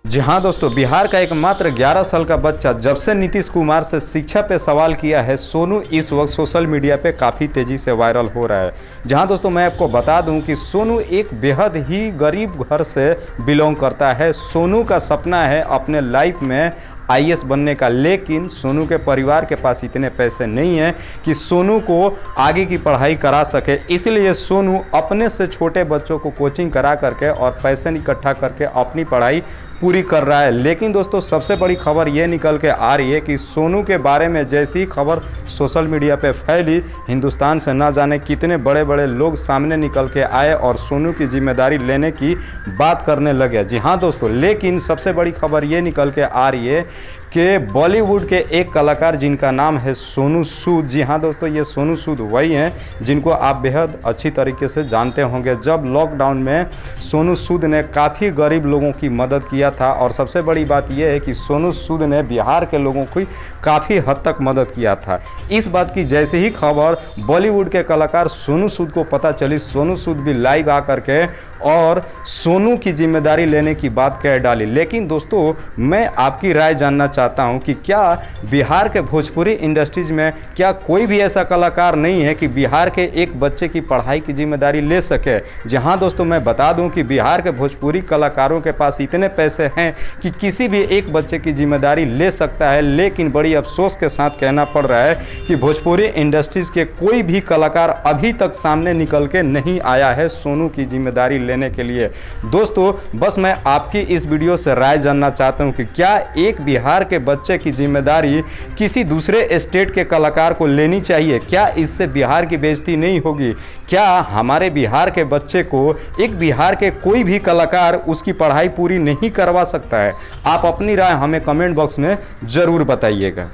जी हाँ दोस्तों, बिहार का एकमात्र 11 साल का बच्चा जब से नीतीश कुमार से शिक्षा पे सवाल किया है, सोनू इस वक्त सोशल मीडिया पे काफ़ी तेज़ी से वायरल हो रहा है। जहाँ दोस्तों मैं आपको बता दूं कि सोनू एक बेहद ही गरीब घर से बिलोंग करता है। सोनू का सपना है अपने लाइफ में आईएएस बनने का, लेकिन सोनू के परिवार के पास इतने पैसे नहीं हैं कि सोनू को आगे की पढ़ाई करा सके। इसलिए सोनू अपने से छोटे बच्चों को कोचिंग करा करके और पैसे इकट्ठा करके अपनी पढ़ाई पूरी कर रहा है। लेकिन दोस्तों सबसे बड़ी खबर ये निकल के आ रही है कि सोनू के बारे में जैसी ही खबर सोशल मीडिया पे फैली, हिंदुस्तान से ना जाने कितने बड़े बड़े लोग सामने निकल के आए और सोनू की जिम्मेदारी लेने की बात करने लगे। जी हाँ दोस्तों, लेकिन सबसे बड़ी खबर ये निकल के आ रही है कि बॉलीवुड के एक कलाकार जिनका नाम है सोनू सूद। जी हाँ दोस्तों, ये सोनू सूद वही हैं जिनको आप बेहद अच्छी तरीके से जानते होंगे। जब लॉकडाउन में सोनू सूद ने काफ़ी गरीब लोगों की मदद किया था, और सबसे बड़ी बात यह है कि सोनू सूद ने बिहार के लोगों की काफ़ी हद तक मदद किया था। इस बात की जैसे ही खबर बॉलीवुड के कलाकार सोनू सूद को पता चली, सोनू सूद भी लाइव आकर के और सोनू की जिम्मेदारी लेने की बात कह डाली। लेकिन दोस्तों मैं आपकी राय जानना चाहता हूं कि क्या बिहार के भोजपुरी इंडस्ट्रीज में क्या कोई भी ऐसा कलाकार नहीं है कि बिहार के एक बच्चे की पढ़ाई की जिम्मेदारी ले सके। जहां दोस्तों मैं बता दूं कि बिहार के भोजपुरी कलाकारों के पास इतने पैसे हैं कि किसी भी एक बच्चे की जिम्मेदारी ले सकता है। लेकिन बड़ी अफसोस के साथ कहना पड़ रहा है कि भोजपुरी इंडस्ट्रीज के कोई भी कलाकार अभी तक सामने निकल के नहीं आया है सोनू की जिम्मेदारी लेने के लिए। दोस्तों बस मैं आपकी इस वीडियो से राय जानना चाहता हूं कि क्या एक बिहार के बच्चे की जिम्मेदारी किसी दूसरे स्टेट के कलाकार को लेनी चाहिए? क्या इससे बिहार की बेइज्जती नहीं होगी? क्या हमारे बिहार के बच्चे को एक बिहार के कोई भी कलाकार उसकी पढ़ाई पूरी नहीं करवा सकता है? आप अपनी राय हमें कमेंट बॉक्स में जरूर बताइएगा।